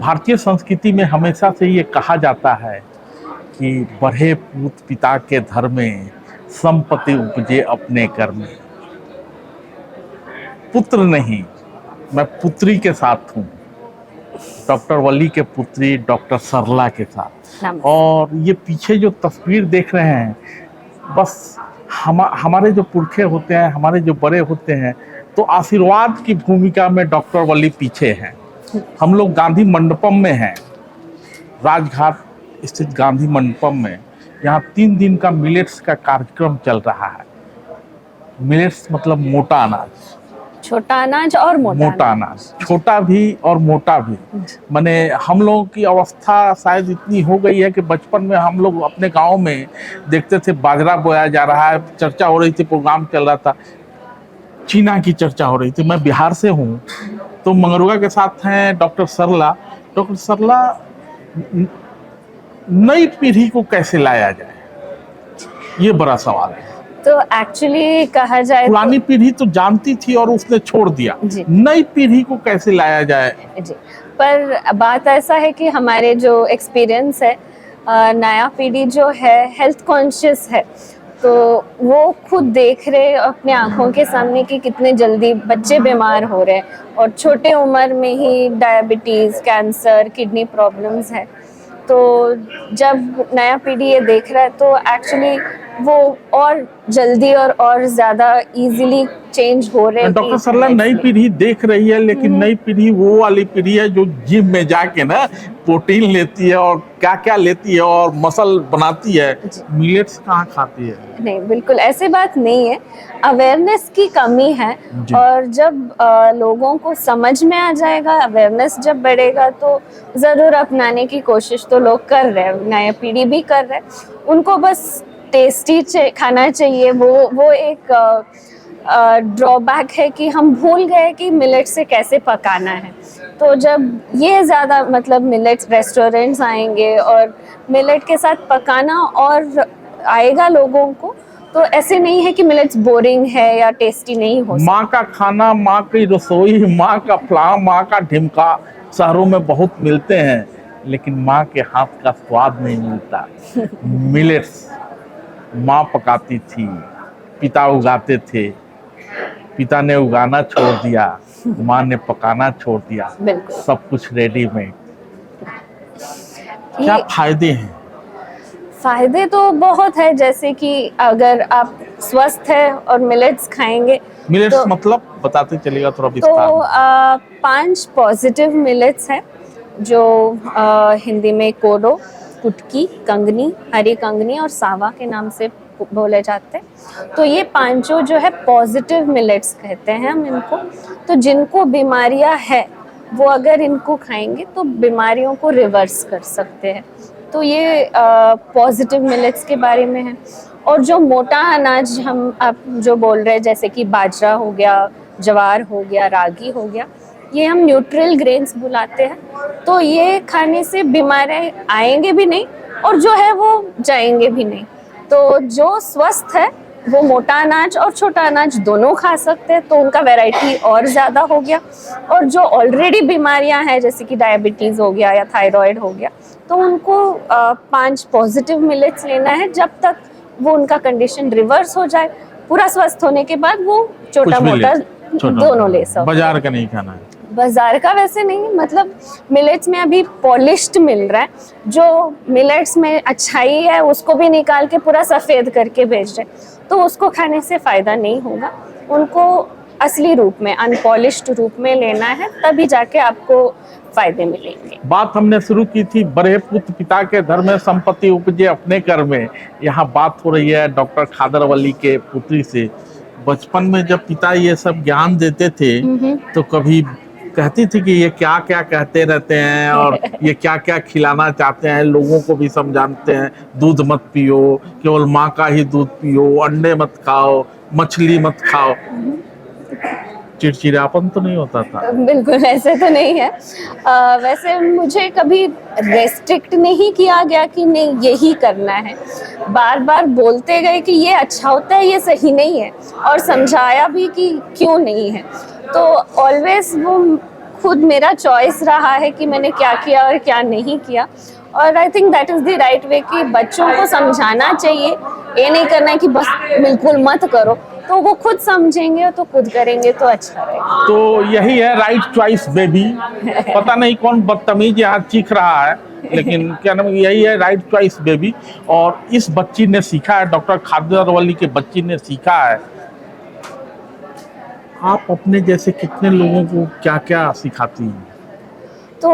भारतीय संस्कृति में हमेशा से ये कहा जाता है कि बढ़े पूत पिता के धर में, संपत्ति उपजे अपने कर में। पुत्र नहीं, मैं पुत्री के साथ हूँ, डॉक्टर वली के पुत्री डॉक्टर सरला के साथ। और ये पीछे जो तस्वीर देख रहे हैं, बस हमारे जो पुरखे होते हैं, हमारे जो बड़े होते हैं, तो आशीर्वाद की भूमिका में डॉक्टर वली पीछे हैं। हम लोग गांधी मंडपम में हैं, राजघाट स्थित गांधी मंडपम में। यहाँ 3 दिन का मिलेट्स का कार्यक्रम चल रहा है। मिलेट्स मतलब मोटा अनाज, छोटा अनाज और मोटा अनाज, छोटा भी और मोटा भी। माने हम लोगों की अवस्था शायद इतनी हो गई है कि बचपन में हम लोग अपने गांव में देखते थे बाजरा बोया जा रहा है, चर्चा हो रही थी, प्रोग्राम चल रहा था, चीना की चर्चा हो रही थी। मैं बिहार से हूँ, तो मंगरुआ के साथ हैं डॉक्टर सरला। डॉक्टर सरला, नई पीढ़ी को कैसे लाया जाए, ये बड़ा सवाल है। तो एक्चुअली कहा जाए, पुरानी पीढ़ी तो जानती थी और उसने छोड़ दिया, नई पीढ़ी को कैसे लाया जाए जी। पर बात ऐसा है कि हमारे जो एक्सपीरियंस है, नया पीढ़ी जो है हेल्थ कॉन्शियस है, तो वो खुद देख रहे अपने आंखों के सामने कि कितने जल्दी बच्चे बीमार हो रहे हैं और छोटे उम्र में ही डायबिटीज़, कैंसर, किडनी प्रॉब्लम्स है। तो जब नया पीढ़ी ये देख रहा है तो एक्चुअली वो और जल्दी और ज़्यादा इजीली चेंज हो रहे हैं। डॉक्टर सरला, नई पीढ़ी देख रही है, लेकिन नई पीढ़ी वो वाली पीढ़ी है जो जिम में जाके ना प्रोटीन लेती है और क्या क्या लेती है और मसल बनाती है। मिलेट्स कहाँ खाती है? नहीं, बिल्कुल ऐसे बात नहीं है। अवेयरनेस की कमी है, और जब लोगों को समझ में आ जाएगा, अवेयरनेस जब बढ़ेगा, तो ज़रूर अपनाने की कोशिश तो लोग कर रहे हैं, नया पीढ़ी भी कर रहे हैं। उनको बस टेस्टी खाना चाहिए। वो एक ड्रॉबैक है कि हम भूल गए कि मिलेट से कैसे पकाना है। तो जब ये ज़्यादा मतलब मिलेट्स रेस्टोरेंट्स आएंगे और मिलेट के साथ पकाना और आएगा लोगों को, तो ऐसे नहीं है कि मिलेट्स बोरिंग है या टेस्टी नहीं हो। माँ का खाना, माँ की रसोई, माँ का फलां, माँ का ढिमका शहरों में बहुत मिलते हैं, लेकिन माँ के हाथ का स्वाद नहीं मिलता। मिलेट्स माँ पकाती थी, पिता उगाते थे, पिता ने उगाना छोड़ दिया, माँ ने पकाना छोड़ दिया, सब कुछ रेडीमेड। क्या फायदे हैं? फायदे तो बहुत है, जैसे कि अगर आप स्वस्थ है और मिलेट्स खाएंगे। मिलेट्स तो, मतलब बताते चलेगा थोड़ा विस्तार। तो 5 पॉजिटिव मिलेट्स हैं, जो हिंदी में कोडो, कुटकी, कंगनी, हरी कंगनी और सावा के नाम से बोले जाते हैं। तो ये 5 जो है पॉजिटिव मिलेट्स कहते हैं हम इनको। तो जिनको बीमारियां है वो अगर इनको खाएंगे तो बीमारियों को रिवर्स कर सकते हैं। तो ये पॉजिटिव मिलेट्स के बारे में है। और जो मोटा अनाज आप जो बोल रहे हैं, जैसे कि बाजरा हो गया, ज्वार हो गया, रागी हो गया, ये हम न्यूट्रल ग्रेन्स बुलाते हैं। तो ये खाने से बीमारियाँ आएंगे भी नहीं और जो है वो जाएंगे भी नहीं। तो जो स्वस्थ है वो मोटा अनाज और छोटा अनाज दोनों खा सकते हैं, तो उनका वैरायटी और ज़्यादा हो गया। और जो ऑलरेडी बीमारियां हैं, जैसे कि डायबिटीज़ हो गया या थायराइड हो गया, तो उनको 5 पॉजिटिव मिलेट्स लेना है, जब तक वो उनका कंडीशन रिवर्स हो जाए। पूरा स्वस्थ होने के बाद वो छोटा मोटा दोनों ले सकते। बाजार का नहीं खाना है। बाजार का वैसे नहीं, मतलब मिलेट्स में अभी पॉलिश्ड मिल रहा है। जो मिलेट्स में अच्छाई है उसको भी निकाल के पूरा सफ़ेद करके बेच रहे, तो उसको खाने से फ़ायदा नहीं होगा। उनको असली रूप में, अनपॉलिश्ड रूप में लेना है, तभी जाके आपको फायदे मिलेंगे। बात हमने शुरू की थी, बड़े पुत्र पिता के घर में, संपत्ति उपजे अपने कर में। यहाँ बात हो रही है डॉक्टर खादर वली के पुत्री से। बचपन में जब पिता ये सब ज्ञान देते थे तो कभी कहती थी कि ये क्या क्या कहते रहते हैं और ये क्या क्या खिलाना चाहते हैं, लोगों को भी समझाते हैं, दूध मत पियो, केवल माँ का ही दूध पियो, अंडे मत खाओ, मछली मत खाओ। चिड़चिड़ापन तो नहीं होता था? बिल्कुल ऐसे तो नहीं है। वैसे मुझे कभी रेस्ट्रिक्ट नहीं किया गया कि नहीं यही करना है। बार बार बोलते गए कि ये अच्छा होता है, ये सही नहीं है, और समझाया भी कि क्यों नहीं है। तो ऑलवेज वो खुद मेरा चॉइस रहा है कि मैंने क्या किया और क्या नहीं किया। और I think that is the right way कि बच्चों को समझाना चाहिए, ये नहीं करना है कि बस बिल्कुल मत करो, तो वो खुद समझेंगे तो खुद करेंगे तो अच्छा रहेगा। तो यही है राइट चॉइस बेबी। पता नहीं कौन बदतमीज यहाँ चीख रहा है, लेकिन क्या नाम, यही है राइट चॉइस बेबी। और इस बच्ची ने सीखा है, डॉक्टर खादरवली के बच्ची ने सीखा है। आप अपने जैसे कितने लोगों को क्या क्या सिखाती हैं? तो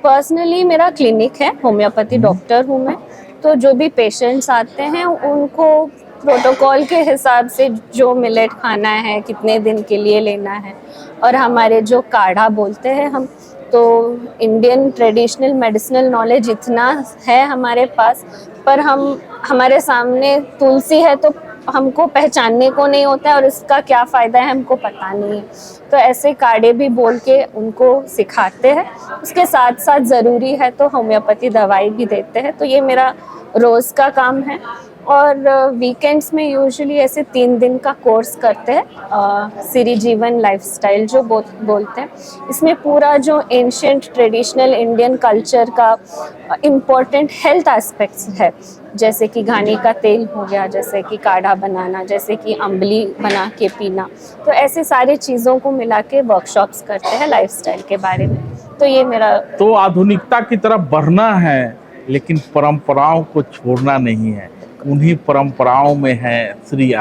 पर्सनली मेरा क्लिनिक है, होम्योपैथी डॉक्टर हूँ मैं। तो जो भी पेशेंट्स आते हैं उनको प्रोटोकॉल के हिसाब से जो मिलेट खाना है, कितने दिन के लिए लेना है, और हमारे जो काढ़ा बोलते हैं हम, तो इंडियन ट्रेडिशनल मेडिसिनल नॉलेज इतना है हमारे पास, पर हमारे सामने तुलसी है तो हमको पहचानने को नहीं होता है और इसका क्या फ़ायदा है हमको पता नहीं है। तो ऐसे काढ़े भी बोल के उनको सिखाते हैं। उसके साथ साथ ज़रूरी है तो होम्योपैथी दवाई भी देते हैं। तो ये मेरा रोज़ का काम है। और वीकेंड्स में यूजुअली ऐसे 3 दिन का कोर्स करते हैं, सिरी जीवन लाइफस्टाइल जो बोलते हैं। इसमें पूरा जो एंशिएंट ट्रेडिशनल इंडियन कल्चर का इम्पोर्टेंट हेल्थ एस्पेक्ट्स है, जैसे कि घानी का तेल हो गया, जैसे कि काढ़ा बनाना, जैसे कि अम्बली बना के पीना, तो ऐसे सारी चीज़ों को मिला के वर्कशॉप्स करते हैं लाइफस्टाइल के बारे में। तो ये मेरा तो आधुनिकता की तरफ बढ़ना है, लेकिन परंपराओं को छोड़ना नहीं है। उन्हीं परंपराओं में है श्री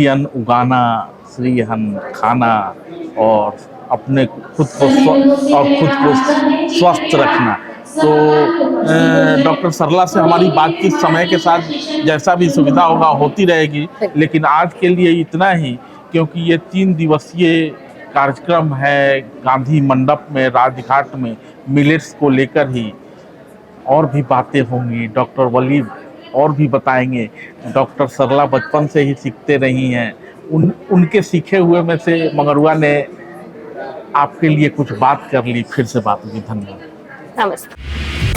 अन्न उगाना, श्री अन्न खाना, और अपने खुद को स्वस्थ रखना। तो डॉक्टर सरला से हमारी बातचीत समय के साथ जैसा भी सुविधा होगा होती रहेगी, लेकिन आज के लिए इतना ही, क्योंकि ये 3 दिवसीय कार्यक्रम है गांधी मंडप में, राजघाट में, मिलेट्स को लेकर ही। और भी बातें होंगी, डॉक्टर वली और भी बताएंगे। डॉक्टर सरला बचपन से ही सीखते रही हैं। उनके सीखे हुए में से मगरुआ ने आपके लिए कुछ बात कर ली। फिर से बात होगी। धन्यवाद। नमस्ते।